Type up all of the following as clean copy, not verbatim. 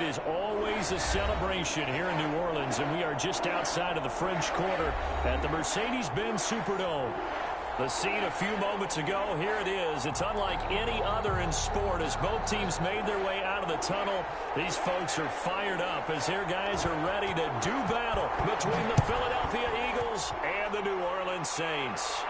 is always a celebration here in New Orleans, and we are just outside of the French Quarter at the Mercedes-Benz Superdome. The scene a few moments ago, here it is. It's unlike any other in sport as both teams made their way out of the tunnel. These folks are fired up as their guys are ready to do battle between the Philadelphia Eagles and the New Orleans Saints.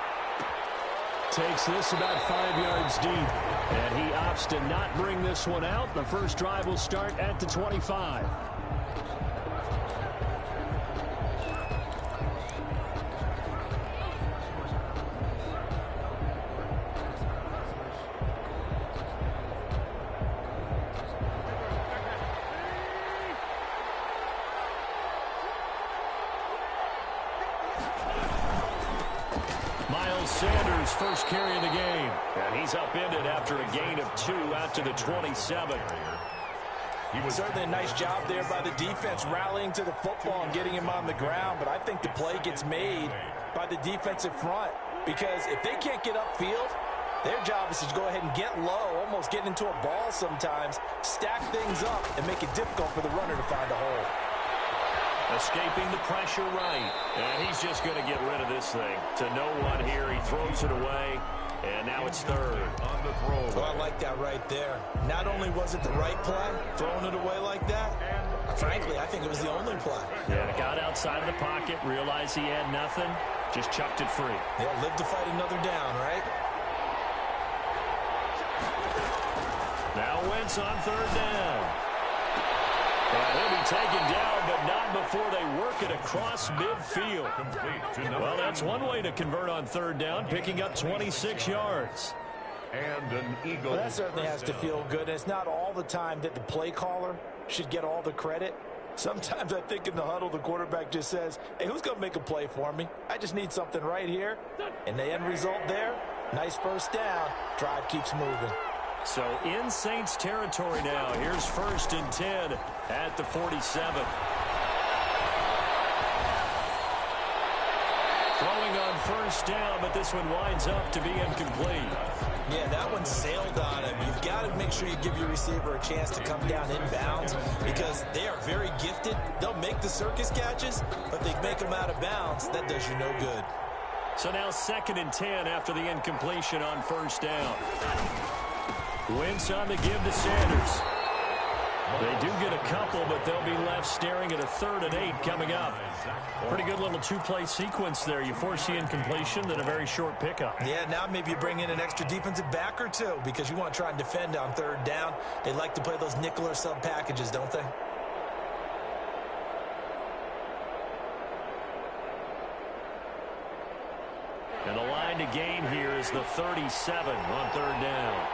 Takes this about 5 yards deep, and he opts to not bring this one out. The first drive will start at the 25. Sanders first carry of the game, and he's upended after a gain of 2 out to the 27. Certainly a nice job there by the defense rallying to the football and getting him on the ground, but I think the play gets made by the defensive front because if they can't get upfield, their job is to go ahead and get low, almost get into a ball sometimes, stack things up, and make it difficult for the runner to find a hole. Escaping the pressure right. And he's just going to get rid of this thing. To no one here. He throws it away. And now it's third. On the throw. Oh, I like that right there. Not only was it the right play, throwing it away like that, frankly, I think it was the only play. Yeah, got outside of the pocket, realized he had nothing, just chucked it free. Yeah, live to fight another down, right? Now Wentz on third down. And he'll be taken down, but not before they work it across midfield. Well, that's one way to convert on third down, picking up 26 yards. And an Eagle. Well, that certainly has to feel good. It's not all the time that the play caller should get all the credit. Sometimes I think in the huddle, the quarterback just says, hey, who's going to make a play for me? I just need something right here. And the end result there, nice first down. Drive keeps moving. So in Saints territory now. Here's 1st and 10 at the 47. Throwing on first down, but this one winds up to be incomplete. Yeah, that one sailed on him. You've got to make sure you give your receiver a chance to come down inbounds because they are very gifted. They'll make the circus catches, but they make them out of bounds. That does you no good. So now 2nd and 10 after the incompletion on first down. Wentz on the give to Sanders. They do get a couple, but they'll be left staring at a 3rd and 8 coming up. Pretty good little two-play sequence there. You force the incompletion, then a very short pickup. Yeah, now maybe you bring in an extra defensive back or two because you want to try and defend on 3rd down. They like to play those nickel or sub packages, don't they? And the line to gain here is the 37 on 3rd down.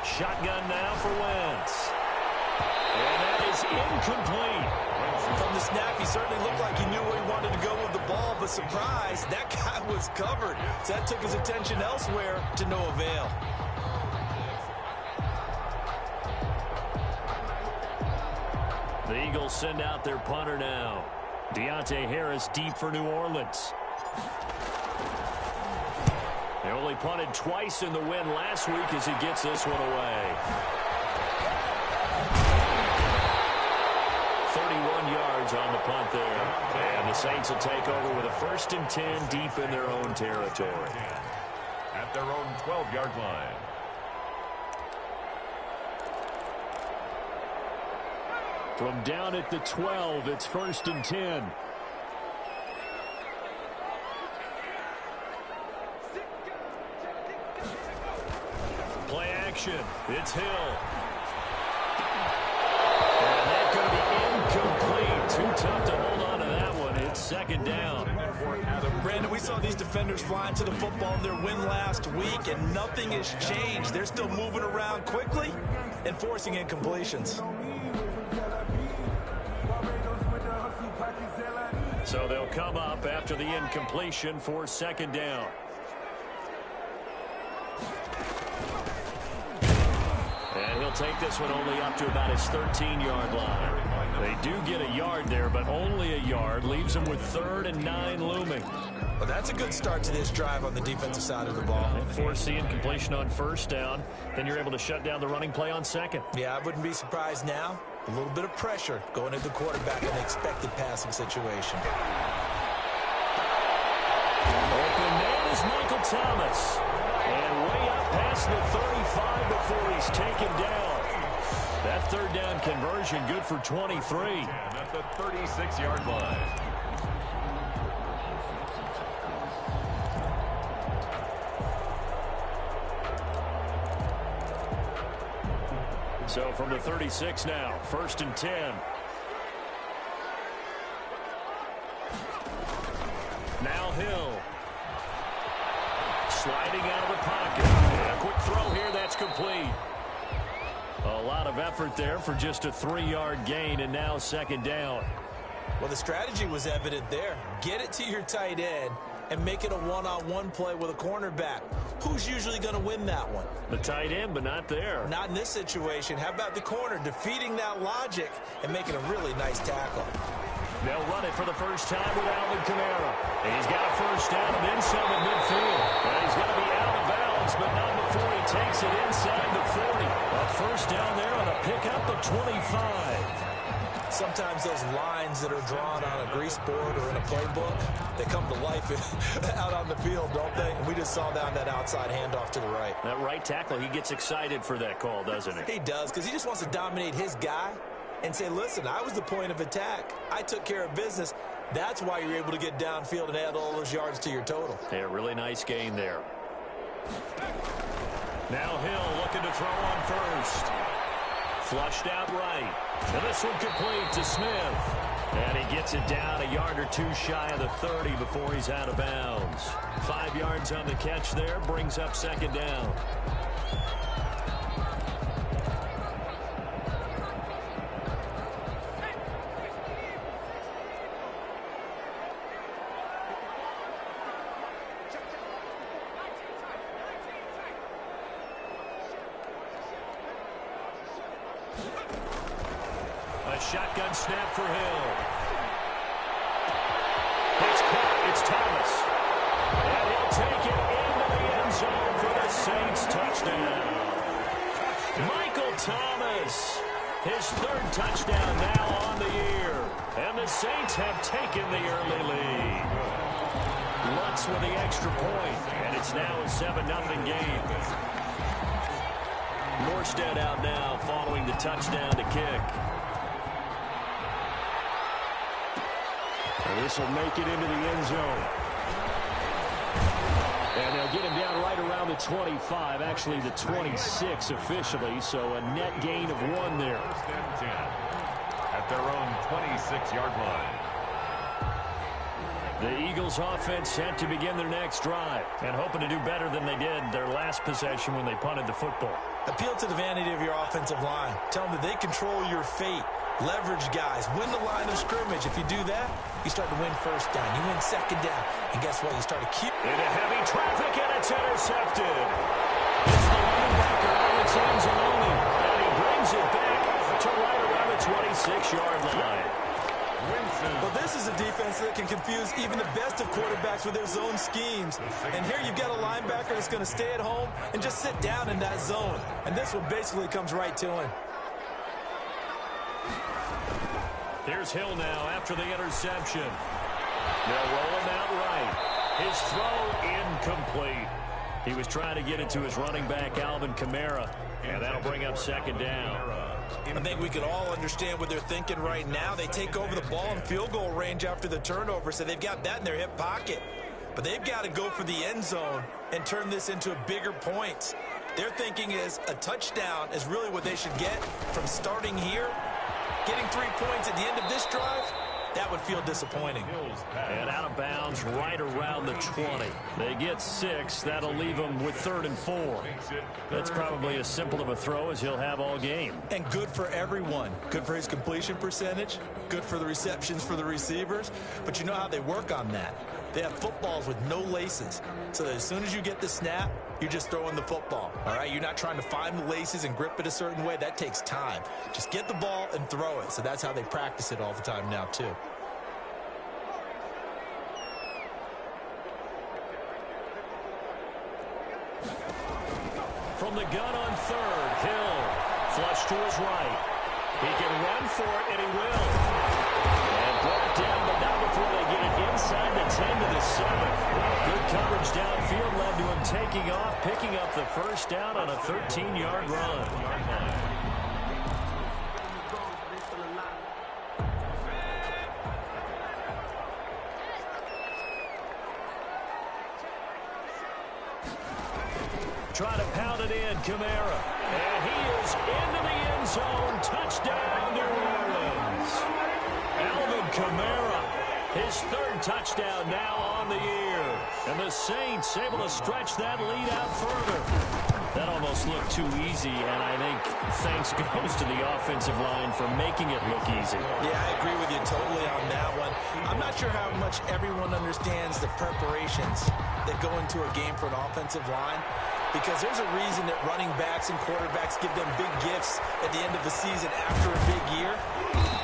Shotgun now for Wentz. And that is incomplete. From the snap, he certainly looked like he knew where he wanted to go with the ball, but surprise, that guy was covered. So that took his attention elsewhere to no avail. The Eagles send out their punter now. Deontay Harris deep for New Orleans. They only punted twice in the win last week as he gets this one away. 31 yards on the punt there. And the Saints will take over with a 1st and 10 deep in their own territory. At their own 12-yard line. From down at the 12, it's 1st and 10. Play action. It's Hill. And that's going to be incomplete. Too tough to hold on to that one. It's 2nd down. Brandon, we saw these defenders flying to the football in their win last week, and nothing has changed. They're still moving around quickly and forcing incompletions. So they'll come up after the incompletion for 2nd down. And he'll take this one only up to about his 13-yard line. They do get a yard there, but only a yard. Leaves them with 3rd and 9 looming. Well, that's a good start to this drive on the defensive side of the ball. Forcing completion on first down. Then you're able to shut down the running play on second. Yeah, I wouldn't be surprised now. A little bit of pressure going into the quarterback in an expected passing situation. Open man is Michael Thomas. And way up past the 35 before he's taken down. That third down conversion good for 23. And at the 36-yard line. So from the 36 now, 1st and 10. Now Hill. Sliding out of the pocket. And a quick throw here, that's complete. A lot of effort there for just a 3-yard gain, and now 2nd down. Well, the strategy was evident there. Get it to your tight end and make it a one-on-one play with a cornerback. Who's usually going to win that one? The tight end, but not there. Not in this situation. How about the corner defeating that logic and making a really nice tackle? They'll run it for the first time with Alvin Kamara. And he's got a first down and then some at midfield. And he's going to be out of bounds, but not before he takes it inside the 40. A first down there on a pickup of 25. Sometimes those lines that are drawn on a grease board or in a playbook, they come to life out on the field, don't they? And we just saw that outside handoff to the right. That right tackle, he gets excited for that call, doesn't he? He does, because he just wants to dominate his guy and say, listen, I was the point of attack. I took care of business. That's why you're able to get downfield and add all those yards to your total. Yeah, really nice gain there. Now Hill looking to throw on first. Flushed out right. And this one complete to Smith. And he gets it down a yard or two shy of the 30 before he's out of bounds. 5 yards on the catch there, brings up 2nd down. A shotgun snap for Hill. It's caught. It's Thomas. And he'll take it into the end zone for the Saints touchdown. Michael Thomas, his 3rd touchdown now on the year. And the Saints have taken the early lead. Lutz with the extra point, and it's now a 7-0 game. Morstead out now following the touchdown to kick. And this will make it into the end zone. And they'll get him down right around the 25, actually the 26 officially, so a net gain of 1 there. 1st and 10 at their own 26-yard line. The Eagles offense set to begin their next drive and hoping to do better than they did their last possession when they punted the football. Appeal to the vanity of your offensive line. Tell them that they control your fate. Leverage guys. Win the line of scrimmage. If you do that, you start to win 1st down. You win 2nd down. And guess what? You start to keep... Into heavy traffic, and it's intercepted. It's the linebacker, Alex Anzalone. And he brings it back to right around the 26-yard line. Well, this is a defense that can confuse even the best of quarterbacks with their zone schemes. And here you've got a linebacker that's going to stay at home and just sit down in that zone. And this one basically comes right to him. Here's Hill now after the interception. They'll roll him out right. His throw incomplete. He was trying to get it to his running back, Alvin Kamara, and that'll bring up 2nd down. I think we can all understand what they're thinking right now. They take over the ball in field goal range after the turnover, so they've got that in their hip pocket. But they've got to go for the end zone and turn this into a bigger point. Their thinking is a touchdown is really what they should get from starting here. Getting 3 points at the end of this drive, that would feel disappointing. And out of bounds right around the 20. They get 6. That'll leave them with 3rd and 4. That's probably as simple of a throw as he'll have all game. And good for everyone. Good for his completion percentage. Good for the receptions for the receivers. But you know how they work on that. They have footballs with no laces. So that as soon as you get the snap, you're just throwing the football. All right? You're not trying to find the laces and grip it a certain way. That takes time. Just get the ball and throw it. So that's how they practice it all the time now, too. the gun on third. Hill, flush to his right. He can run for it, and he will. And brought down, but not before they get it inside the 10 to the 7. Good coverage downfield led to him taking off, picking up the first down on a 13-yard run. Try to pound it in, Kamara. And he is into the end zone. Touchdown, New Orleans. Alvin Kamara, his third touchdown now on the year. And the Saints able to stretch that lead out further. That almost looked too easy, and I think thanks goes to the offensive line for making it look easy. Yeah, I agree with you totally on that one. I'm not sure how much everyone understands the preparations that go into a game for an offensive line, because there's a reason that running backs and quarterbacks give them big gifts at the end of the season after a big year.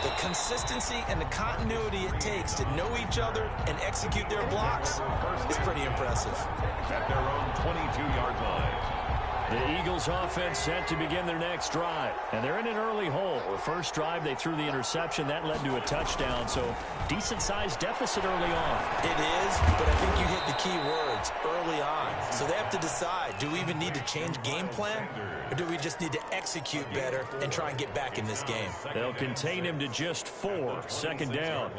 The consistency and the continuity it takes to know each other and execute their blocks is pretty impressive. At their own 22-yard line. The Eagles offense set to begin their next drive. And they're in an early hole. The first drive, they threw the interception. That led to a touchdown. So decent-sized deficit early on. It is, but I think you hit the key words, early on. So they have to decide, do we even need to change game plan? Or do we just need to execute better and try and get back in this game? They'll contain him to just 4. Second down.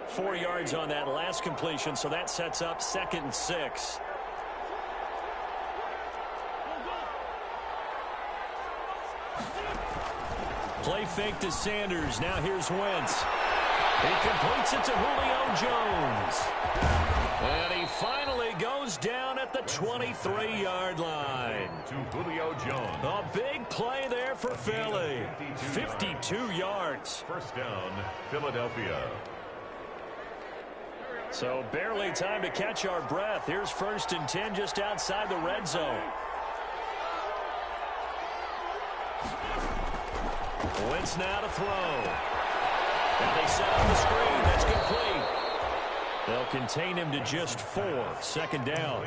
4 yards on that last completion, so that sets up 2nd and 6. Play fake to Sanders. Now here's Wentz. He completes it to Julio Jones. And he finally goes down at the 23-yard line. To Julio Jones. A big play there for Philly. 52 yards. First down, Philadelphia. So barely time to catch our breath. Here's 1st and 10 just outside the red zone. Wentz now to throw. And they set up the screen. That's complete. They'll contain him to just 4. Second down.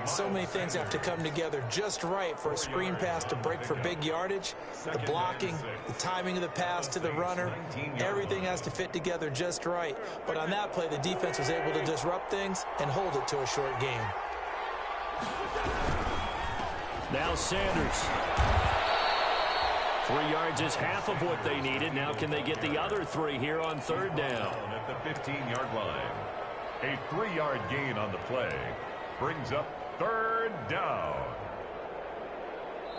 So many things have to come together just right for a screen pass to break for big yardage. The blocking, the timing of the pass to the runner, everything has to fit together just right. But on that play, the defense was able to disrupt things and hold it to a short game. Now Sanders. 3 yards is half of what they needed. Now can they get the other 3 here on 3rd down? At the 15-yard line. A 3-yard gain on the play brings up 3rd down.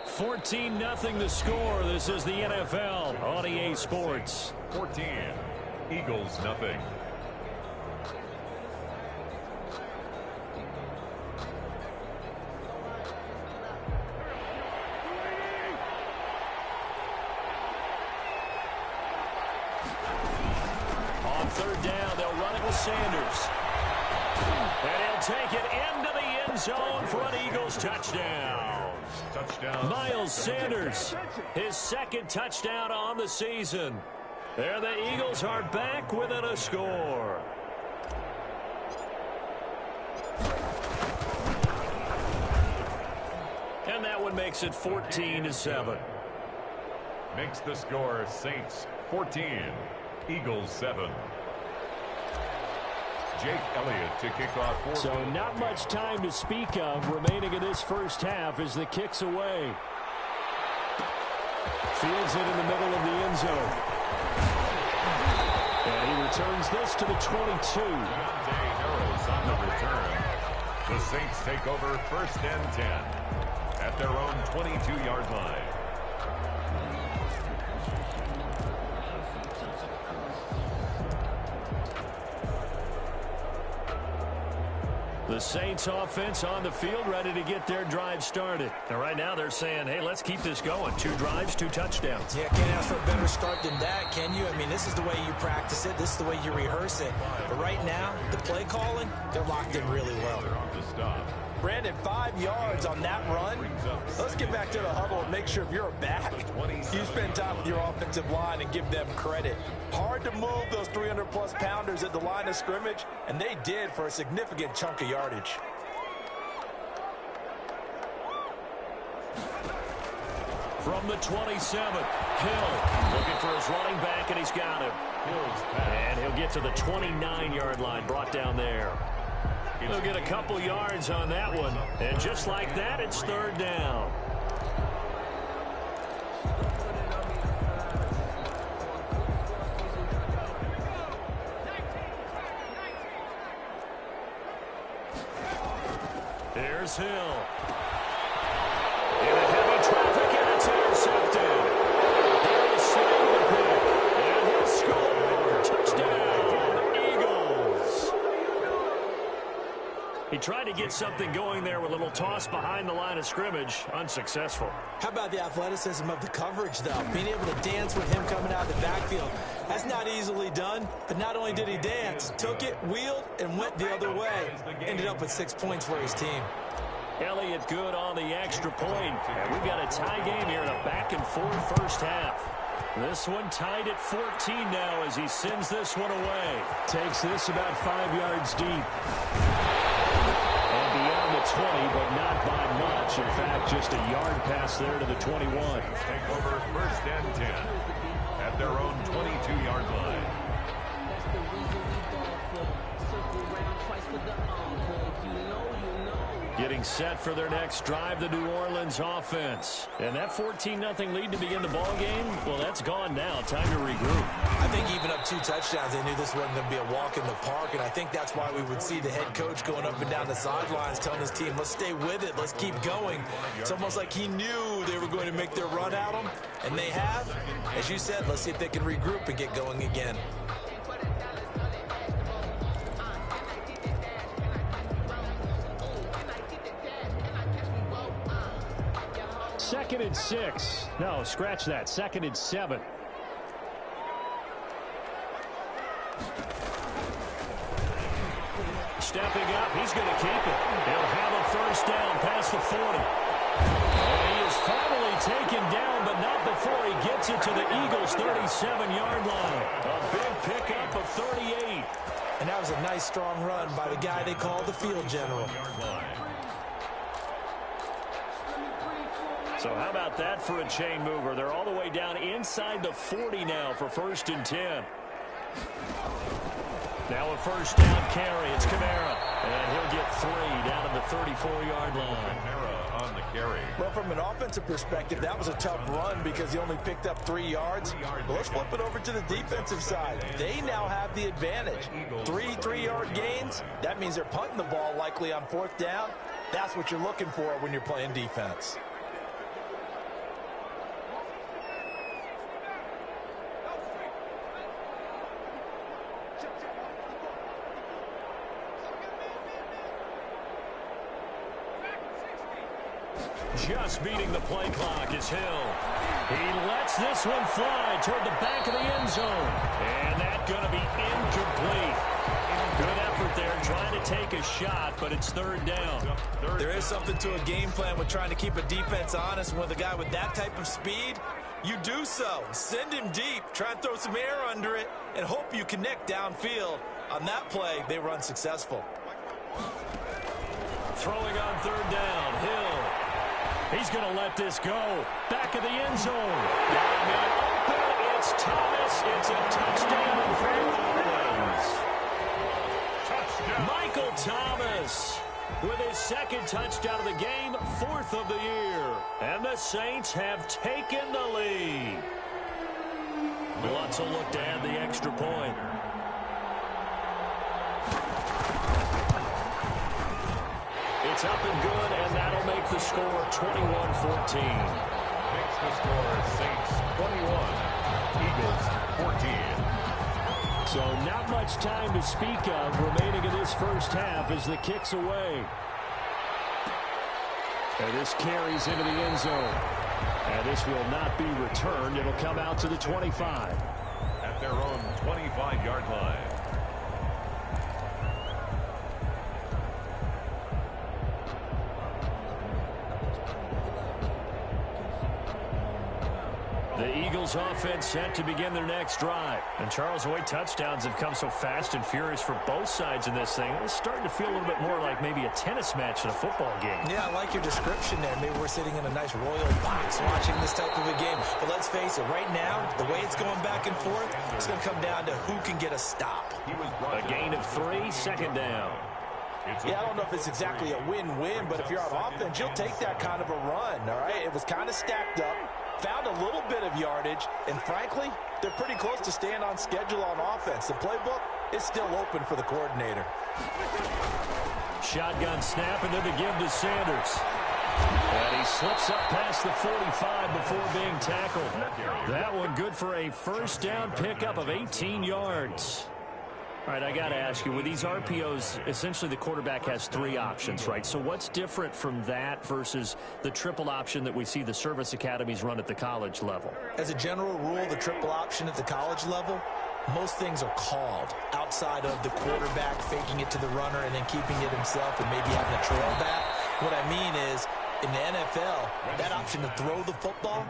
14-0 the score. This is the NFL on EA Sports. 14. Eagles nothing. On 3rd down, they'll run it with Sanders. And he'll take it into the end zone for an Eagles touchdown. Touchdown. Miles Sanders, his 2nd touchdown on the season. There the Eagles are back within a score. And that one makes it 14-7. Makes the score Saints 14, Eagles 7. Jake Elliott to kick off. So not much time to speak of remaining in this first half as the kick's away. Fields it in the middle of the end zone. And he returns this to the 22. Harrell's on the return. The Saints take over 1st and 10 at their own 22-yard line. The Saints offense on the field ready to get their drive started. And right now they're saying, hey, let's keep this going. 2 drives, 2 touchdowns. Yeah, can't ask for a better start than that, can you? I mean, this is the way you practice it. This is the way you rehearse it. But right now, the play calling, they're locked in really well. Brandon, 5 yards on that run. Let's get back to the huddle and make sure if you're back, you spend time with your offensive line and give them credit. Hard to move those 300-plus pounders at the line of scrimmage, and they did for a significant chunk of yardage. From the 27, Hill looking for his running back, and he's got him. And he'll get to the 29-yard line, brought down there. He'll get a couple yards on that one. And just like that, it's third down. Here's Hill. In a heavy traffic, and it's intercepted. He'll sling the pick, and he'll score. Touchdown, Eagles. He tried to get something going there with a little toss behind the line of scrimmage. Unsuccessful. How about the athleticism of the coverage, though? Being able to dance with him coming out of the backfield. That's not easily done, but not only did he dance, took it, wheeled, and went the other way. Ended up with 6 points for his team. Elliott good on the extra point. And we've got a tie game here in a back-and-forth first half. This one tied at 14 now as he sends this one away. Takes this about 5 yards deep. And beyond the 20, but not by much. In fact, just a yard pass there to the 21. Take over first and 10 at their own 22-yard line. Getting set for their next drive, the New Orleans offense. And that 14-0 lead to begin the ball game, well, that's gone now. Time to regroup. I think even up 2 touchdowns, they knew this wasn't going to be a walk in the park, and I think that's why we would see the head coach going up and down the sidelines telling his team, let's stay with it, let's keep going. It's almost like he knew they were going to make their run at him, and they have. As you said, let's see if they can regroup and get going again. Second and 6. No, scratch that. Second and 7. Stepping up, he's going to keep it. He'll have a first down past the 40. And he is finally taken down, but not before he gets it to the Eagles' 37-yard line. A big pickup of 38. And that was a nice, strong run by the guy they call the field general. So how about that for a chain mover? They're all the way down inside the 40 now for first and 10. Now a first down carry. It's Kamara. And he'll get 3 down at the 34-yard line. Kamara on the carry. Well, from an offensive perspective, that was a tough run because he only picked up 3 yards. But let's flip it over to the defensive side. They now have the advantage. 3 3-yard gains. That means they're punting the ball likely on 4th down. That's what you're looking for when you're playing defense. Just beating the play clock is Hill. He lets this one fly toward the back of the end zone. And that's going to be incomplete. Good effort there trying to take a shot, but it's third down. There is something to a game plan with trying to keep a defense honest. With a guy with that type of speed, you do so. Send him deep, try and throw some air under it, and hope you connect downfield. On that play, they were unsuccessful. Throwing on third down, Hill. He's going to let this go. Back of the end zone. Down and open. It's Thomas. It's a touchdown for Orleans. Touchdown. Michael Thomas with his second touchdown of the game, 4th of the year. And the Saints have taken the lead. Lutz will look to add the extra point. It's up and good, and that'll make the score 21-14. Makes the score Saints 21, Eagles 14. So not much time to speak of remaining in this first half as the kick's away. And this carries into the end zone. And this will not be returned. It'll come out to the 25. At their own 25-yard line. The Eagles offense set to begin their next drive. And Charles, the way touchdowns have come so fast and furious for both sides in this thing, it's starting to feel a little bit more like maybe a tennis match in a football game. Yeah, I like your description there. Maybe we're sitting in a nice royal box watching this type of a game. But let's face it, right now, the way it's going back and forth, it's going to come down to who can get a stop. A gain of 3, second down. Yeah, I don't know if it's exactly a win-win, but if you're on offense, you'll take that kind of a run, all right? It was kind of stacked up, found a little bit of yardage, and frankly, they're pretty close to staying on schedule on offense. The playbook is still open for the coordinator. Shotgun snap, and then the give to Sanders. And he slips up past the 45 before being tackled. That one good for a first down pickup of 18 yards. All right, I got to ask you, with these RPOs, essentially the quarterback has 3 options, right? So what's different from that versus the triple option that we see the service academies run at the college level? As a general rule, the triple option at the college level, most things are called outside of the quarterback faking it to the runner and then keeping it himself and maybe having a trail back. What I mean is, in the NFL, that option to throw the football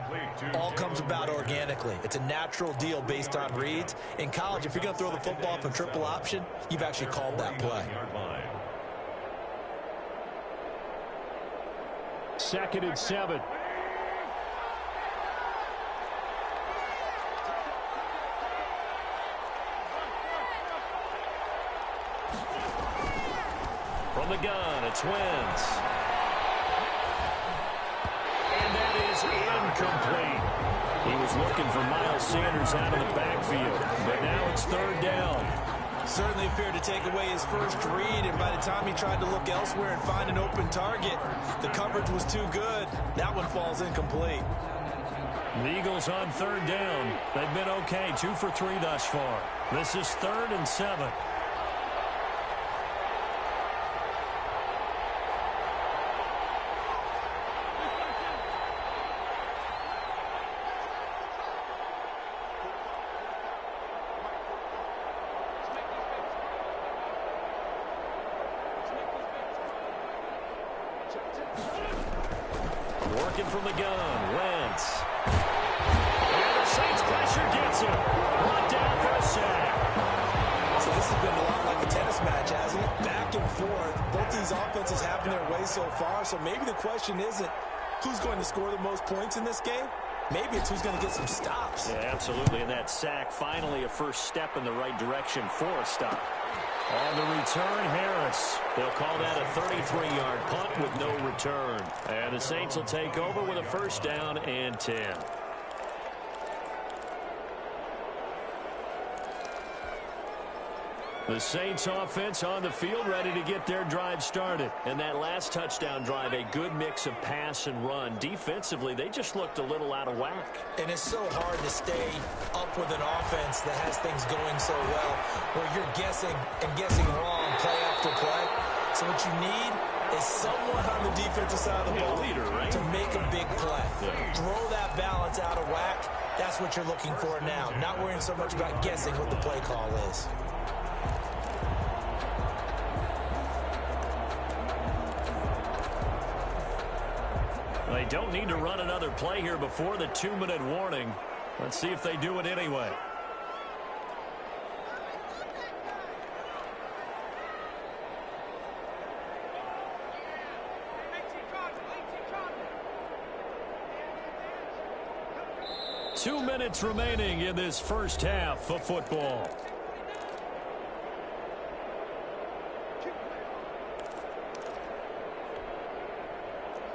all comes about organically. It's a natural deal based on reads. In college, if you're going to throw the football for triple option, you've actually called that play. 2nd and 7. From the gun, it's Wentz. Incomplete. He was looking for Miles Sanders out of the backfield, but now it's 3rd down. Certainly appeared to take away his first read, and by the time he tried to look elsewhere and find an open target, the coverage was too good. That one falls incomplete. The Eagles on 3rd down. They've been okay, 2 for 3 thus far. This is 3rd and 7. Working from the gun, Wentz. And the Saints pressure gets him. Brought down for a sack. So this has been a lot like a tennis match, hasn't it? Back and forth. Both these offenses having their way so far. So maybe the question isn't who's going to score the most points in this game. Maybe it's who's going to get some stops. Yeah, absolutely. And that sack, finally a first step in the right direction for a stop. On the return, Harris. They'll call that a 33-yard punt with no return. And the Saints will take over with a first down and 10. The Saints offense on the field ready to get their drive started. And that last touchdown drive, a good mix of pass and run. Defensively, they just looked a little out of whack. And it's so hard to stay up with an offense that has things going so well, where you're guessing and guessing wrong play after play. So what you need is someone on the defensive side of the ball to make a big play. Yeah. Throw that balance out of whack. That's what you're looking for now. Not worrying so much about guessing what the play call is. They don't need to run another play here before the 2-minute warning. Let's see if they do it anyway. Two minutes remaining in this first half of football.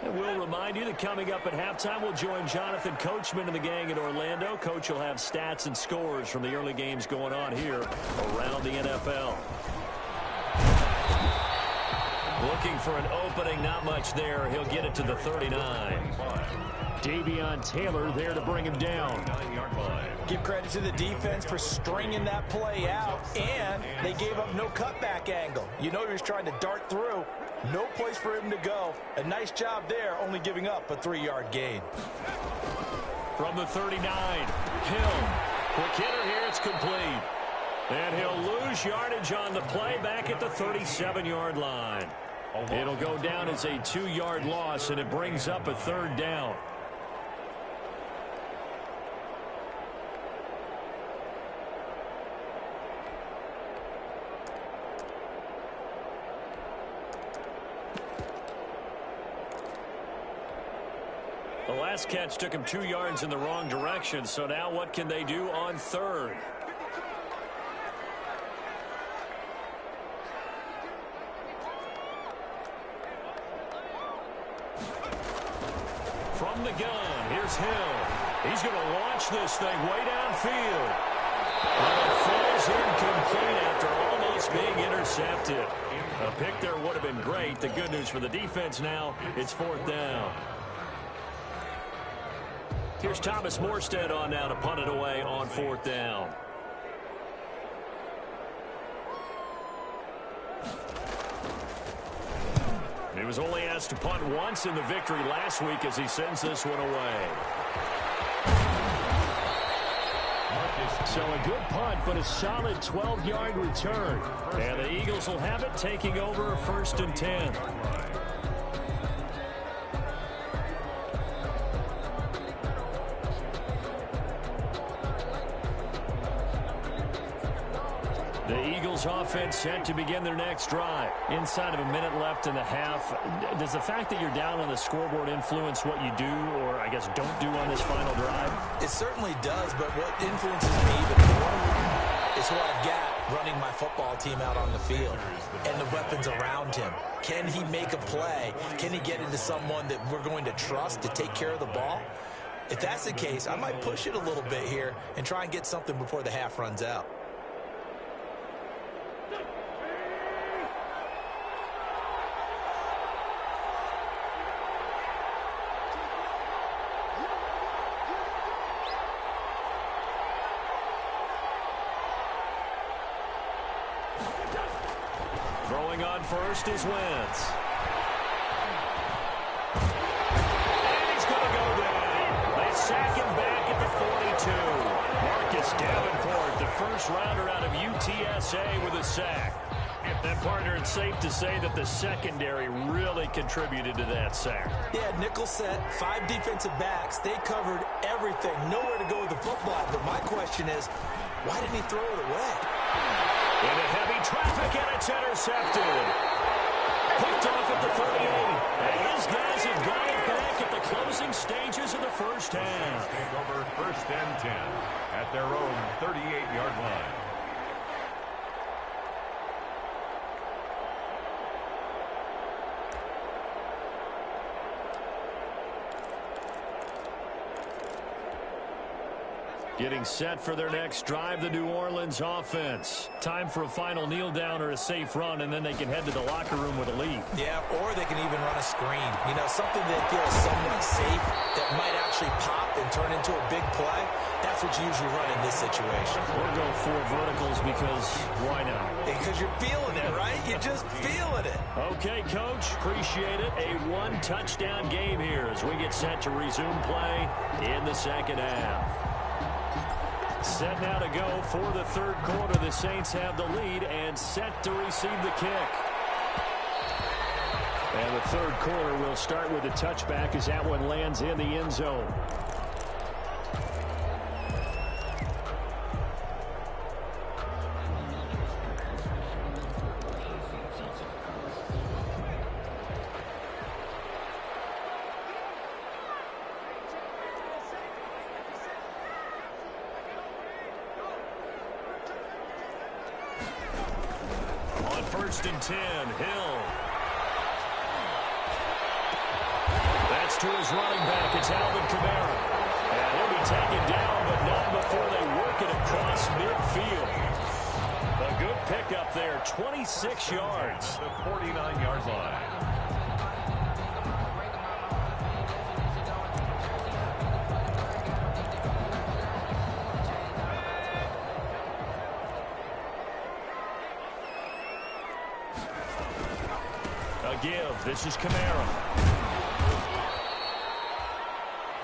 And we'll remind you that coming up at halftime, we'll join Jonathan Coachman and the gang in Orlando. Coach will have stats and scores from the early games going on here around the NFL. Looking for an opening, not much there. He'll get it to the 39. Davion Taylor there to bring him down. Give credit to the defense for stringing that play out, and they gave up no cutback angle. You know he was trying to dart through. No place for him to go. A nice job there, only giving up a 3-yard gain. From the 39, Hill. Quick hitter here, it's complete. And he'll lose yardage on the play back at the 37-yard line. It'll go down as a 2-yard loss, and it brings up a 3rd down. last catch took him 2 yards in the wrong direction, so now what can they do on third? From the gun, here's Hill. He's going to launch this thing way downfield. And it falls incomplete after almost being intercepted. A pick there would have been great. The good news for the defense now, it's 4th down. Here's Thomas Morstead on now to punt it away on 4th down. He was only asked to punt once in the victory last week as he sends this one away. So a good punt, but a solid 12-yard return. And the Eagles will have it, taking over 1st and 10. The Eagles offense set to begin their next drive. Inside of a minute left in the half, does the fact that you're down on the scoreboard influence what you do, or I guess don't do on this final drive? It certainly does, but what influences me even more is who I've got running my football team out on the field and the weapons around him. Can he make a play? Can he get into someone that we're going to trust to take care of the ball? If that's the case, I might push it a little bit here and try and get something before the half runs out. Throwing on first is Wentz. And he's going to go down. They sack him back at the 42. Marcus Davenport, the first rounder out of UTSA with a sack. Then, partner, it's safe to say that the secondary really contributed to that sack. Yeah, nickel set, 5 defensive backs. They covered everything. Nowhere to go with the football. But my question is, why didn't he throw it away? Into heavy traffic, and it's intercepted. Picked off at the 38. And his guys have got it back at the closing stages of the first half. Take over 1st and 10 at their own 38-yard line. Getting set for their next drive, the New Orleans offense. Time for a final kneel down or a safe run, and then they can head to the locker room with a lead. Yeah, or they can even run a screen. You know, something that feels somewhat safe that might actually pop and turn into a big play. That's what you usually run in this situation. Or go 4 verticals because why not? Because you're feeling it, right? You're just feeling it. Okay, Coach, appreciate it. A 1-touchdown game here as we get set to resume play in the second half. Set now to go for the 3rd quarter. The Saints have the lead and set to receive the kick. And the 3rd quarter will start with a touchback as that one lands in the end zone. On 1st and 10, Hill. That's to his running back. It's Alvin Kamara. And he'll be taken down, but not before they work it across midfield. A good pickup there, 26 yards. The 49-yard line. Give. This is Kamara.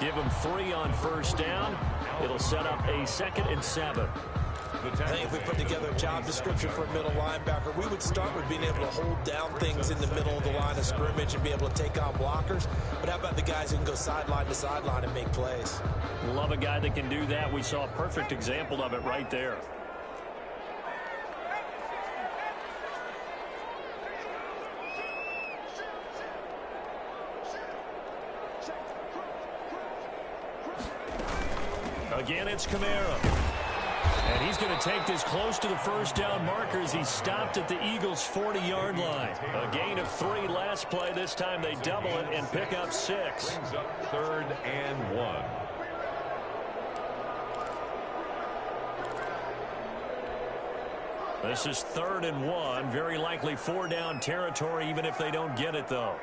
Give him 3 on 1st down. It'll set up a 2nd and 7. I think if we put together a job description for a middle linebacker, we would start with being able to hold down things in the middle of the line of scrimmage and be able to take on blockers. But how about the guys who can go sideline to sideline and make plays? Love a guy that can do that. We saw a perfect example of it right there. Again, it's Kamara. And he's going to take this close to the first down markers. He stopped at the Eagles' 40-yard line. A gain of 3 last play. This time they double it and pick up 6. Brings up 3rd and 1. This is 3rd and 1. Very likely 4-down territory, even if they don't get it, though.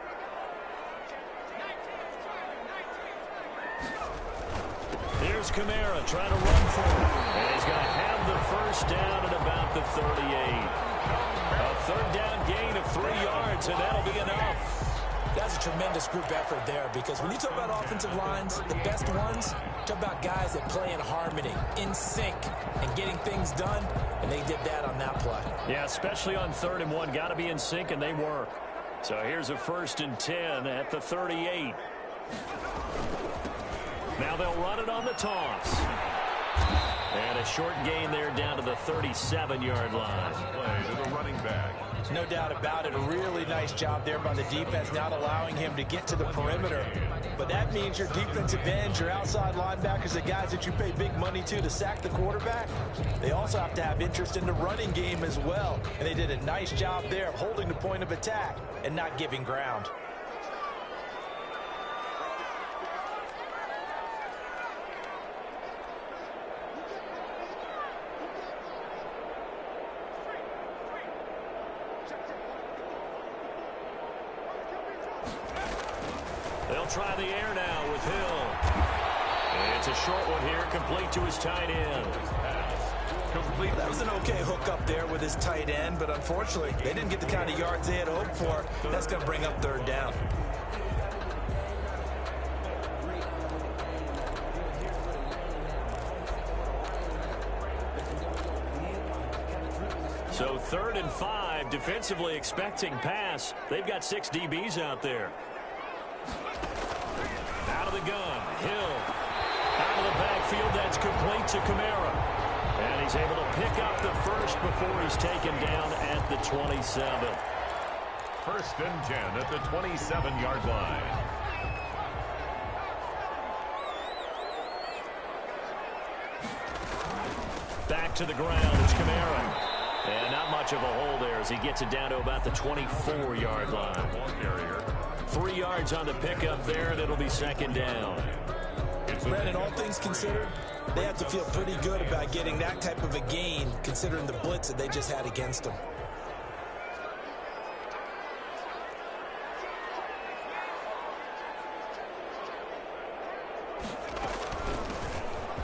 Here's Kamara trying to run for it. And he's going to have the first down at about the 38. A 3rd down gain of 3 yards, and that'll be enough. That's a tremendous group effort there, because when you talk about offensive lines, the best ones, talk about guys that play in harmony, in sync, and getting things done, and they did that on that play. Yeah, especially on 3rd and 1. Got to be in sync, and they were. So here's a 1st and 10 at the 38. Now they'll run it on the toss. And a short gain there down to the 37-yard line. Play to the running back. No doubt about it. A really nice job there by the defense, not allowing him to get to the perimeter. But that means your defensive ends, your outside linebackers, the guys that you pay big money to sack the quarterback, they also have to have interest in the running game as well. And they did a nice job there of holding the point of attack and not giving ground. They'll try the air now with Hill. And it's a short one here, complete to his tight end. Complete. That was an okay hook up there with his tight end, but unfortunately, they didn't get the kind of yards they had hoped for. That's going to bring up 3rd down. So 3rd and 5, defensively expecting pass. They've got 6 DBs out there. Out of the gun, Hill. Out of the backfield, that's complete to Kamara. And he's able to pick up the first before he's taken down at the 27. 1st and 10 at the 27-yard line. Back to the ground, it's Kamara. And not much of a hole there as he gets it down to about the 24-yard line. 3 yards on the pickup there, and it'll be 2nd down. Brandon, all things considered, they have to feel pretty good about getting that type of a gain, considering the blitz that they just had against them.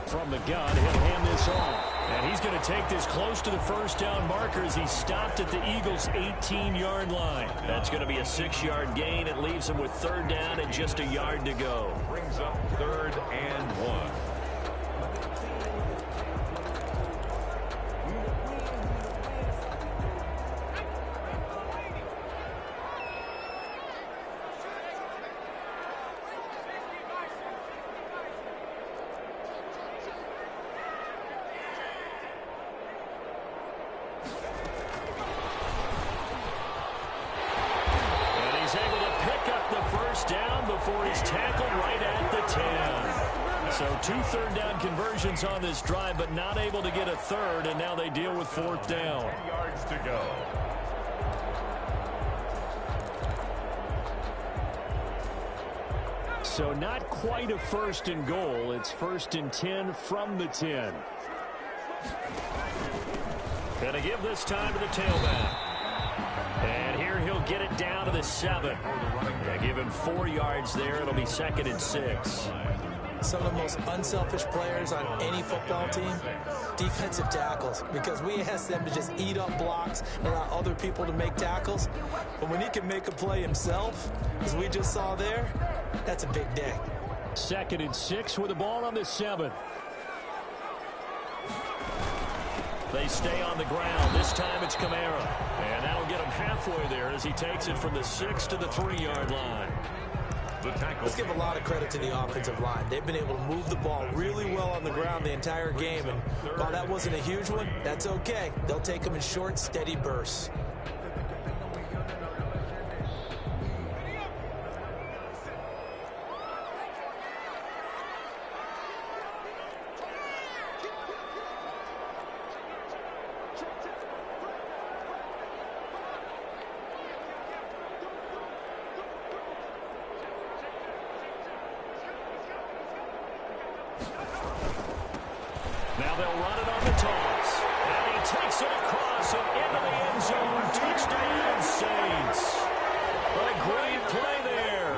From the gun, he'll hand this off. And he's going to take this close to the first down markers. He stopped at the Eagles' 18-yard line. That's going to be a 6-yard gain. It leaves him with 3rd down and just a yard to go. Brings up 3rd and 1. Before he's tackled right at the 10. So 2 third-down conversions on this drive, but not able to get a 3rd, and now they deal with 4th down. 10 yards to go. So not quite a 1st and goal. It's 1st and 10 from the 10. Gonna give this time to the tailback. And here he'll get it down to the 7. They give him 4 yards there. It'll be 2nd and 6. Some of the most unselfish players on any football team, defensive tackles, because we ask them to just eat up blocks and allow other people to make tackles. But when he can make a play himself, as we just saw there, that's a big day. 2nd and 6 with the ball on the 7. They stay on the ground. This time it's Kamara. And that'll get him halfway there as he takes it from the 6 to the 3-yard line. Let's give a lot of credit to the offensive line. They've been able to move the ball really well on the ground the entire game. And while that wasn't a huge one, that's okay. They'll take them in short, steady bursts. They'll run it on the toss. And he takes it across and into the end zone. Touchdown, Saints. A great play there.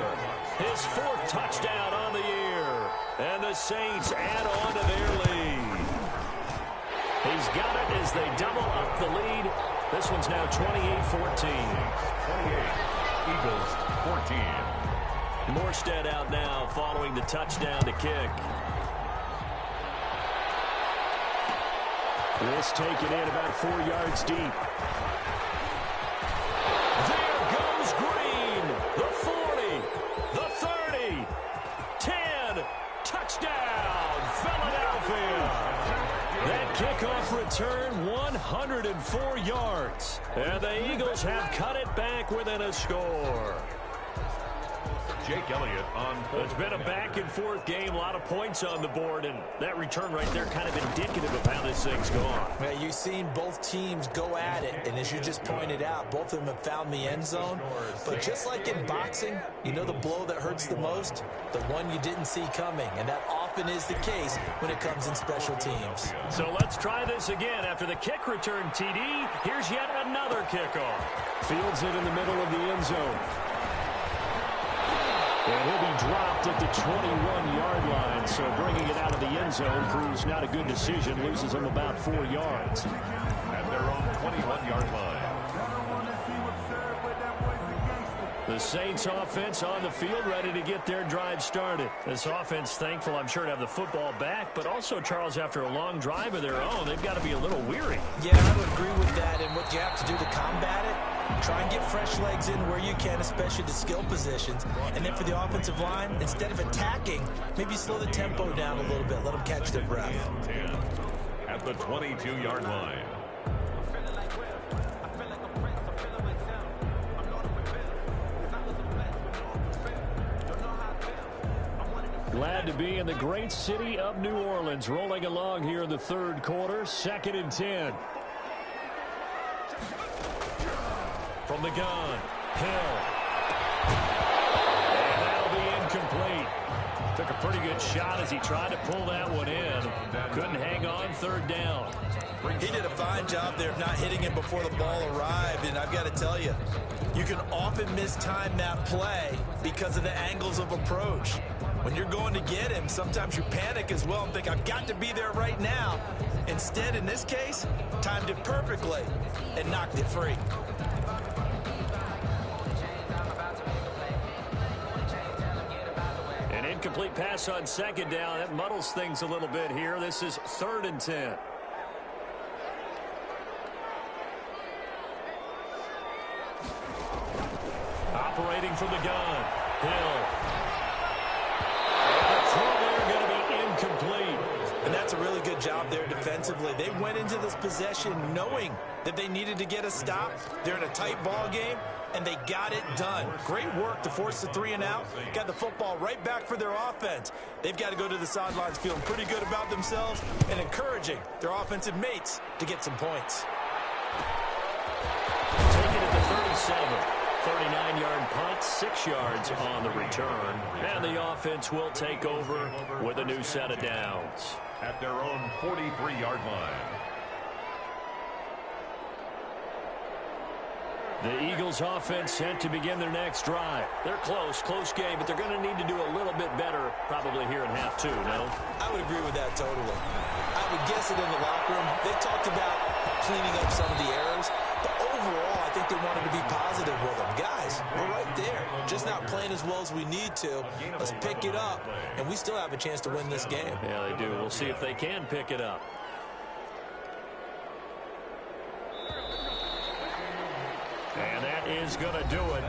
His 4th touchdown on the year. And the Saints add on to their lead. He's got it as they double up the lead. This one's now 28-14. 28. Eagles 14. Morstead out now following the touchdown to kick. This taken in about 4 yards deep. There goes Green. The 40. The 30. 10. Touchdown, Philadelphia. That kickoff return, 104 yards. And the Eagles have cut it back within a score. Jake Elliott on. It's been a back-and-forth game, a lot of points on the board, and that return right there kind of indicative of how this thing's gone. Yeah, you've seen both teams go at it, and as you just pointed out, both of them have found the end zone. But just like in boxing, you know the blow that hurts the most? The one you didn't see coming, and that often is the case when it comes in special teams. So let's try this again. After the kick return, TD, here's yet another kickoff. Fields it in the middle of the end zone. And he'll be dropped at the 21-yard line, so bringing it out of the end zone proves not a good decision, loses him about 4 yards. At their own 21-yard line. The Saints offense on the field, ready to get their drive started. This offense thankful, I'm sure, to have the football back, but also, Charles, after a long drive of their own, they've got to be a little weary. Yeah, I would agree with that, and what you have to do to combat it, try and get fresh legs in where you can, especially the skill positions. And then for the offensive line, instead of attacking, maybe slow the tempo down a little bit. Let them catch their breath. 10 at the 22-yard line. Glad to be in the great city of New Orleans, rolling along here in the 3rd quarter, 2nd and 10. From the gun, Hill. And that'll be incomplete. Took a pretty good shot as he tried to pull that one in. Couldn't hang on, 3rd down. He did a fine job there of not hitting him before the ball arrived, and I've got to tell you, you can often mistime that play because of the angles of approach. When you're going to get him, sometimes you panic as well and think, I've got to be there right now. Instead, in this case, timed it perfectly and knocked it free. An incomplete pass on 2nd down. That muddles things a little bit here. This is 3rd and 10. Operating from the gun, Hill. And the throw there going to be incomplete. And that's a really good job there defensively. They went into this possession knowing that they needed to get a stop. They're in a tight ball game, and they got it done. Great work to force the 3 and out. Got the football right back for their offense. They've got to go to the sidelines feeling pretty good about themselves and encouraging their offensive mates to get some points. Take it at the 37. 39-yard punt, 6 yards on the return. And the offense will take over with a new set of downs. At their own 43-yard line. The Eagles offense sent to begin their next drive. They're close game, but they're going to need to do a little bit better probably here in half 2, no? I would agree with that totally. I would guess it in the locker room. They talked about cleaning up some of the errors, but overall, I think they wanted to be positive with them. Guys, we're right there. Just not playing as well as we need to. Let's pick it up, and we still have a chance to win this game. Yeah, they do. We'll see if they can pick it up. And that is going to do it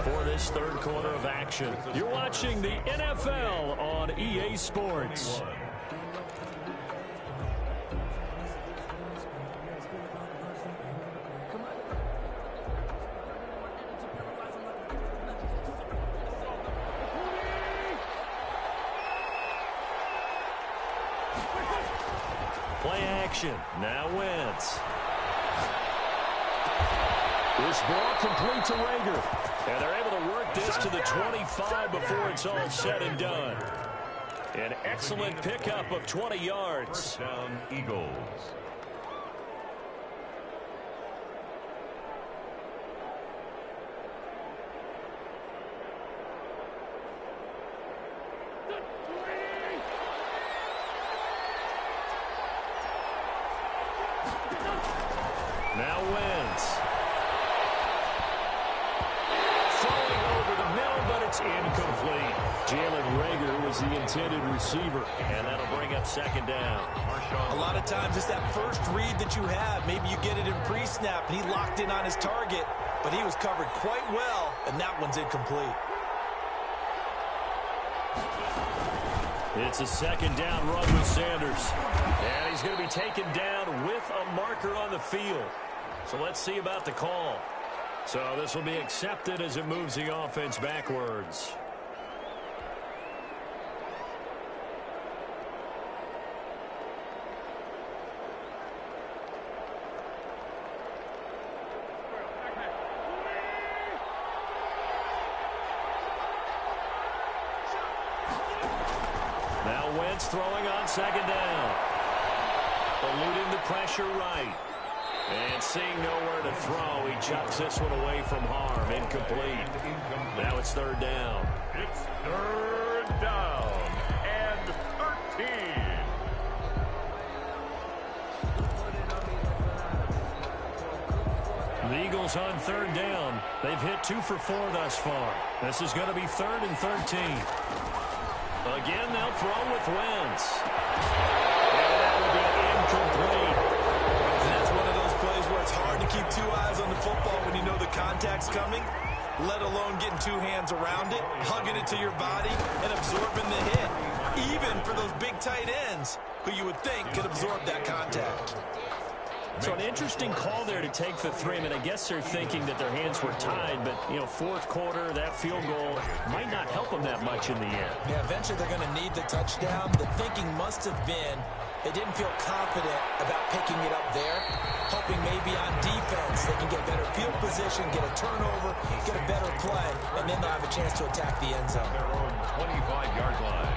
for this 3rd quarter of action. You're watching the NFL on EA Sports. Play action. Now Wentz. This ball complete to Rager. And they're able to work this to the 25 before it's all said and done. An excellent pickup of 20 yards. First down, Eagles. Now Wentz. Throwing over the middle, but it's incomplete. Jalen Reagor was the intended receiver, and that'll bring up second down. A lot of times it's that first read that you have. Maybe you get it in pre-snap, and he locked in on his target, but he was covered quite well, and that one's incomplete. It's a second down run with Sanders. And he's going to be taken down with a marker on the field. So let's see about the call. So this will be accepted as it moves the offense backwards. Now Wentz throwing on second down. Eluding the pressure right. And seeing nowhere to throw, he chucks this one away from harm. Incomplete. Now it's third down. It's third down and 13. The Eagles on third down. They've hit 2 for 4 thus far. This is going to be 3rd and 13. Again, they'll throw with Wentz. And that will be incomplete. That's one of those plays where it's hard to keep 2 eyes on the football when you know the contact's coming, let alone getting 2 hands around it, hugging it to your body, and absorbing the hit. Even for those big tight ends who you would think could absorb that contact. So an interesting call there to take the 3. I mean, I guess they're thinking that their hands were tied, but, you know, fourth quarter, that field goal might not help them that much in the end. Yeah, eventually they're going to need the touchdown. The thinking must have been they didn't feel confident about picking it up there, hoping maybe on defense they can get better field position, get a turnover, get a better play, and then they'll have a chance to attack the end zone. Their own 25-yard line.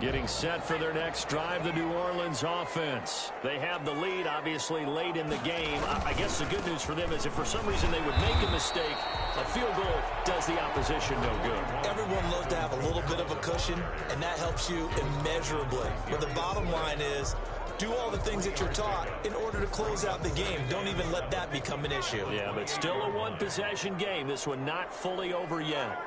Getting set for their next drive, the New Orleans offense. They have the lead, obviously, late in the game. I guess the good news for them is if for some reason they would make a mistake, a field goal does the opposition no good. Everyone loves to have a little bit of a cushion, and that helps you immeasurably. But the bottom line is, do all the things that you're taught in order to close out the game. Don't even let that become an issue. Yeah, but still a one-possession game. This one not fully over yet.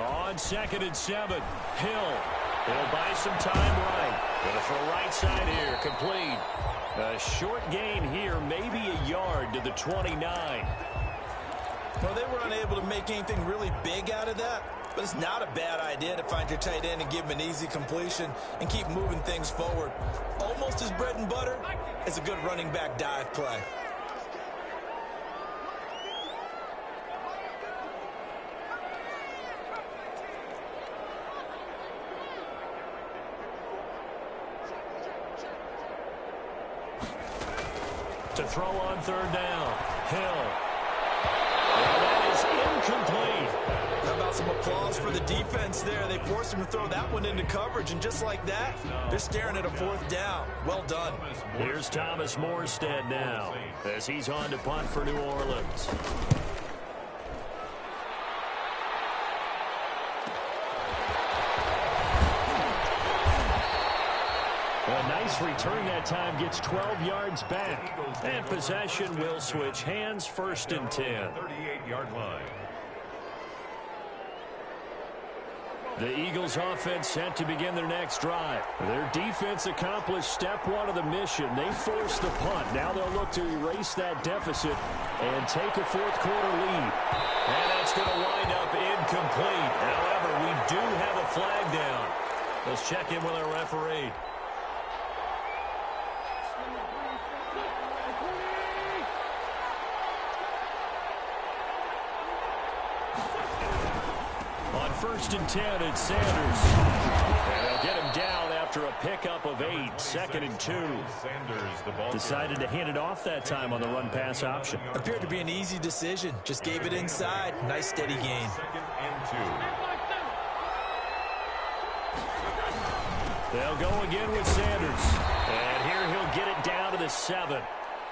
On 2nd and 7, Hill. He'll buy some time right. Going to throw right side here, complete. A short gain here, maybe a yard to the 29. Well, they were unable to make anything really big out of that, but it's not a bad idea to find your tight end and give him an easy completion and keep moving things forward. Almost as bread and butter as a good running back dive play. To throw on third down, Hill. And that is incomplete. How about some applause for the defense there? They forced him to throw that one into coverage, and just like that, they're staring at a 4th down. Well done. Here's Thomas Morstead now as he's on to punt for New Orleans. A nice return that time, gets 12 yards back. And possession will switch hands, 1st and 10. 38-yard line. The Eagles offense set to begin their next drive. Their defense accomplished step 1 of the mission. They forced the punt. Now they'll look to erase that deficit and take a fourth quarter lead. And that's going to wind up incomplete. However, we do have a flag down. Let's check in with our referee. On 1st and 10, it's Sanders. And they'll get him down after after a pickup of 8, 2nd and 2. Decided to hand it off that time on the run-pass option. Appeared to be an easy decision. Just gave it inside. Nice steady gain. 2nd and 2. They'll go again with Sanders. And here he'll get it down to the 7.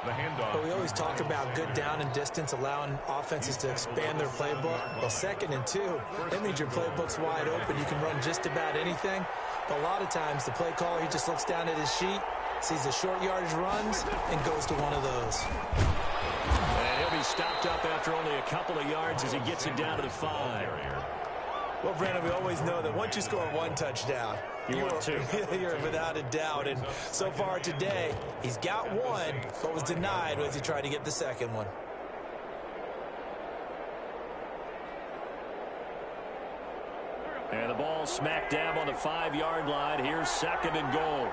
The handoff. But we always talk about good down and distance, allowing offenses to expand their playbook. Well, 2nd and 2, that means your playbook's wide open. You can run just about anything. But a lot of times, the play caller, he just looks down at his sheet, sees the short yardage runs, and goes to one of those. And he'll be stopped up after only a couple of yards as he gets it down to the 5. Well, Brandon, we always know that once you score one touchdown, you're without a doubt. And so far today, he's got one, but was denied as he tried to get the second one. And the ball smack dab on the 5-yard line. Here's 2nd and goal.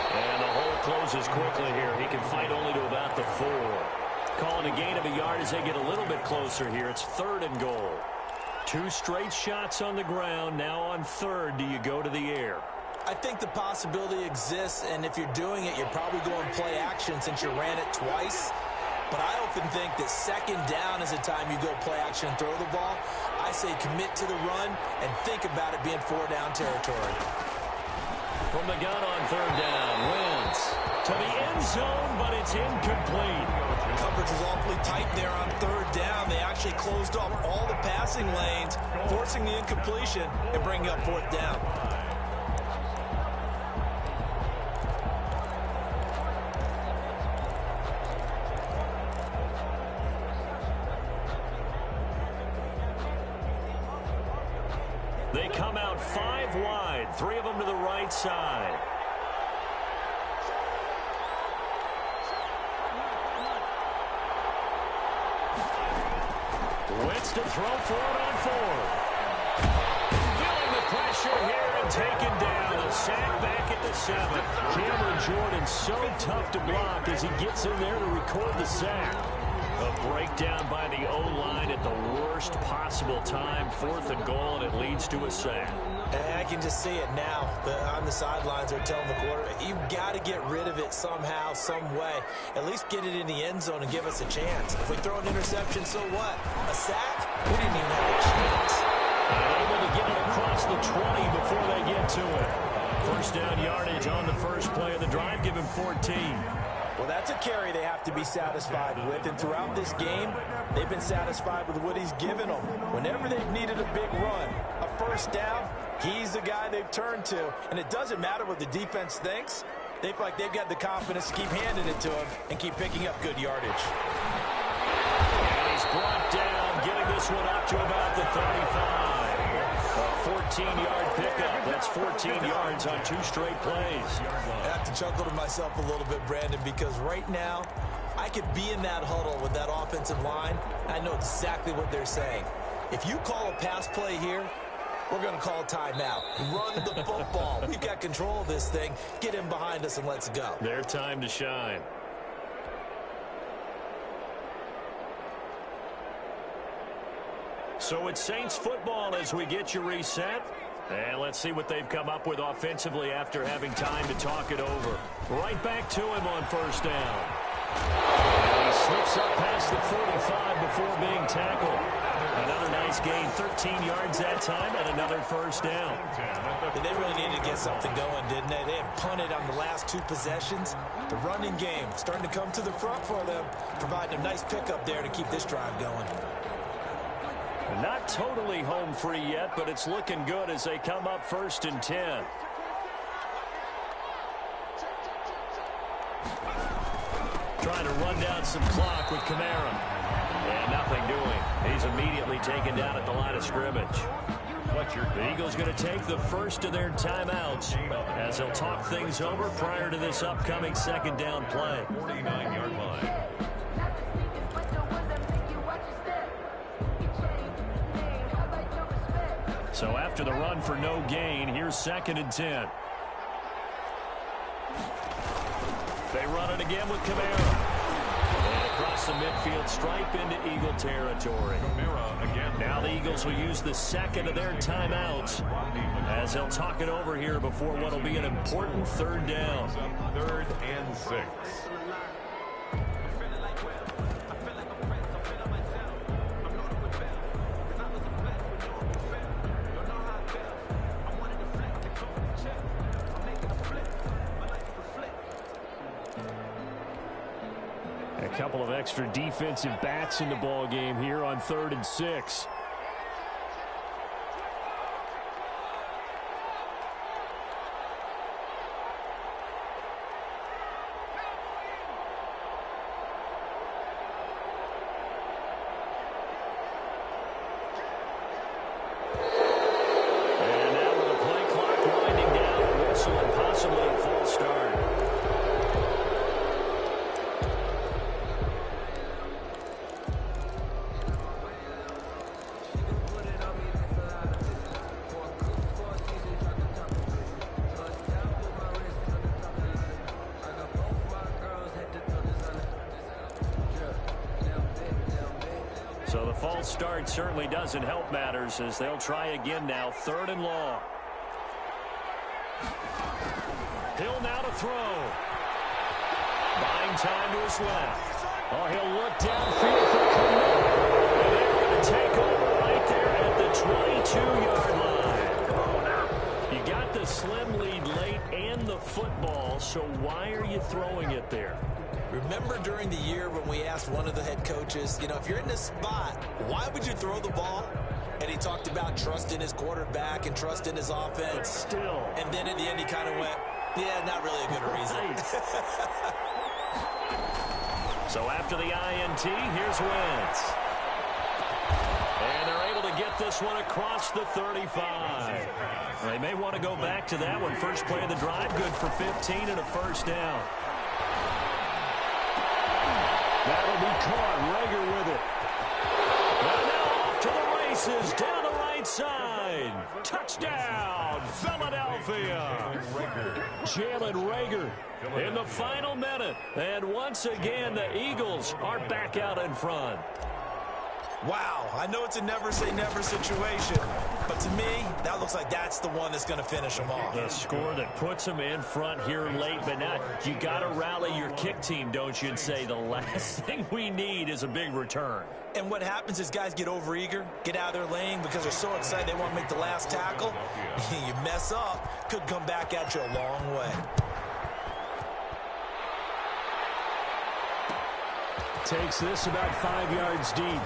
And the hole closes quickly here. He can fight only to about the 4. Calling a gain of a yard as they get a little bit closer here. It's 3rd and goal. 2 straight shots on the ground. Now on 3rd, do you go to the air? I think the possibility exists, and if you're doing it, you're probably going play action since you ran it twice. But I often think that 2nd down is the time you go play action and throw the ball. I say commit to the run and think about it being 4-down territory. From the gun on 3rd down, Wentz to the end zone, but it's incomplete. Coverage was awfully tight there on 3rd down. They actually closed off all the passing lanes, forcing the incompletion and bringing up 4th down. They come out 5 wide, 3 of them to the right side. Wentz to throw for it on 4th. Feeling the pressure here and taken down. A sack back at the 7. Cameron Jordan so tough to block as he gets in there to record the sack. A breakdown by the O-line at the worst possible time. 4th and goal, and it leads to a sack. And I can just see it now. On the sidelines, they're telling the quarterback, you've got to get rid of it somehow, some way. At least get it in the end zone and give us a chance. If we throw an interception, so what? A sack? We didn't even have a chance. And able to get it across the 20 before they get to it. 1st down yardage on the first play of the drive. Give him 14. Well, that's a carry they have to be satisfied with. And throughout this game, they've been satisfied with what he's given them. Whenever they've needed a big run, a 1st down, he's the guy they've turned to. And it doesn't matter what the defense thinks. They feel like they've got the confidence to keep handing it to him and keep picking up good yardage. And he's brought down, getting this one up to about the 35. A 14-yard pickup. That's 14 yards on 2 straight plays. I have to chuckle to myself a little bit, Brandon, because right now I could be in that huddle with that offensive line. I know exactly what they're saying. If you call a pass play here, we're going to call a timeout. Run the football. We've got control of this thing. Get him behind us and let's go. Their time to shine. So it's Saints football as we get you reset. And let's see what they've come up with offensively after having time to talk it over. Right back to him on 1st down. And he slips up past the 45 before being tackled. Another nice gain, 13 yards that time, and another 1st down. They really needed to get something going, didn't they? They had punted on the last 2 possessions. The running game starting to come to the front for them, providing a nice pickup there to keep this drive going. Not totally home free yet, but it's looking good as they come up 1st and 10. Trying to run down some clock with Kamara. And nothing doing. He's immediately taken down at the line of scrimmage. The Eagles going to take the first of their timeouts as they'll talk things over prior to this upcoming 2nd down play. 49-yard line. So after the run for no gain, here's 2nd and 10. They run it again with Kamara. And across the midfield stripe into Eagle territory. Now the Eagles will use the second of their timeouts as they'll talk it over here before what will be an important third down. 3rd and 6. A couple of extra defensive backs in the ball game here on 3rd and 6. And now with the play clock winding down, a whistle and possibly a false start. So the false start certainly doesn't help matters as they'll try again now. 3rd and long. Hill now to throw. Buying time to his left. Oh, he'll look downfield for Cooper. And they're going to take over right there at the 22-yard line. You got the slim lead late and the football, so why are you throwing it there? Remember during the year when we asked one of the head coaches, you know, if you're in this spot, why would you throw the ball? And he talked about trust in his quarterback and trust in his offense. But still. And then at the end he kind of went, yeah, not really a good reason. So after the INT, here's Wentz. And they're able to get this one across the 35. They may want to go back to that one. First play of the drive, good for 15 and a first down. That'll be caught. Rager with it. And now off to the races. Down the right side. Touchdown, Philadelphia. Jalen Rager in the final minute. And once again, the Eagles are back out in front. Wow, I know it's a never-say-never situation, but to me, that looks like that's the one that's going to finish them off. The score that puts them in front here late, but now you got to rally your kick team, don't you, and say the last thing we need is a big return. And what happens is guys get overeager, get out of their lane because they're so excited they want to make the last tackle. You mess up, could come back at you a long way. Takes this about 5 yards deep.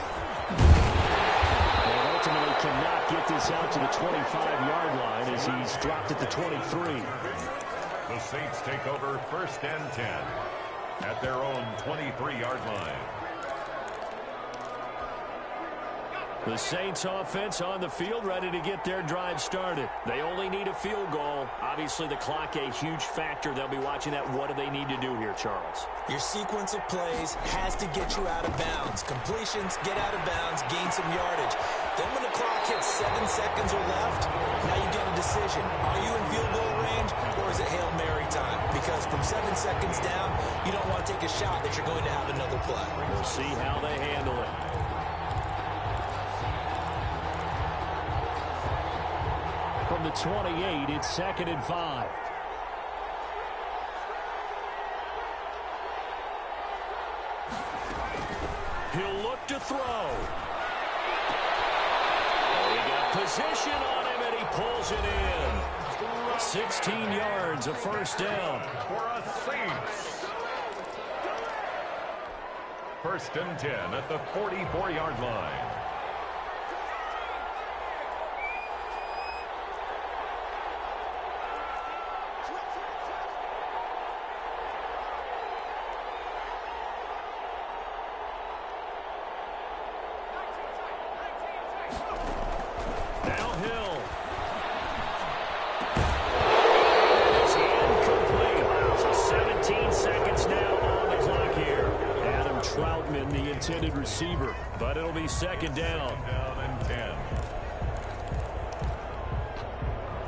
And ultimately cannot get this out to the 25-yard line as he's dropped at the 23. The Saints take over 1st and 10 at their own 23-yard line. The Saints offense on the field, ready to get their drive started. They only need a field goal. Obviously, the clock a huge factor. They'll be watching that. What do they need to do here, Charles? Your sequence of plays has to get you out of bounds. Completions, get out of bounds, gain some yardage. Then when the clock hits 7 seconds or left, now you get a decision. Are you in field goal range or is it Hail Mary time? Because from 7 seconds down, you don't want to take a shot that you're going to have another play. We'll see how they handle it. From the 28, it's 2nd and 5. He'll look to throw. He got position on him, and he pulls it in. 16 yards, a first down. For a Saints. 1st and 10 at the 44-yard line. Intended receiver, but it'll be 2nd down.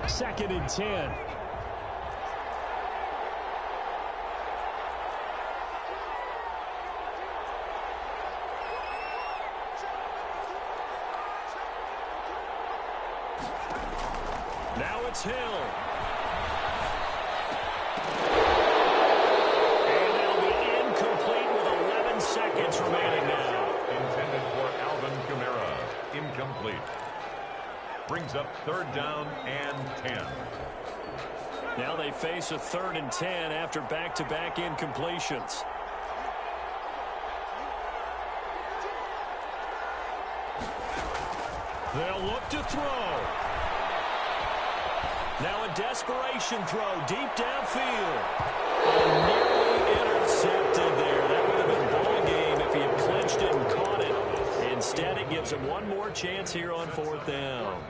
2nd and 10. it's Hill. Seconds remaining now. Intended for Alvin Kamara. Incomplete. Brings up 3rd down and 10. Now they face a 3rd and 10 after back-to-back incompletions. They'll look to throw. Now a desperation throw deep downfield. And nearly intercepted there. That would have been ball game if he had clinched it and caught it. Instead, it gives him one more chance here on 4th down.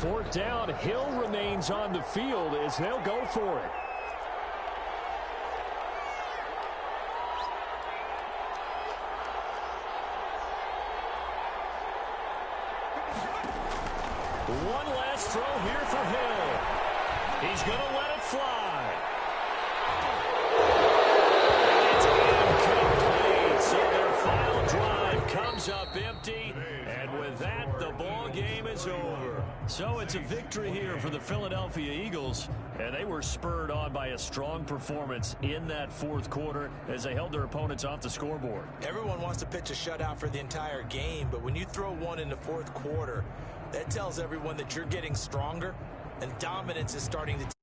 4th down, Hill remains on the field as they'll go for it. One last throw here for Hill. He's going to let it fly. And it's incomplete. So their final drive comes up empty. And with that, the ball game is over. So it's a victory here for the Philadelphia Eagles. And they were spurred on by a strong performance in that 4th quarter as they held their opponents off the scoreboard. Everyone wants to pitch a shutout for the entire game, but when you throw one in the 4th quarter, that tells everyone that you're getting stronger and dominance is starting to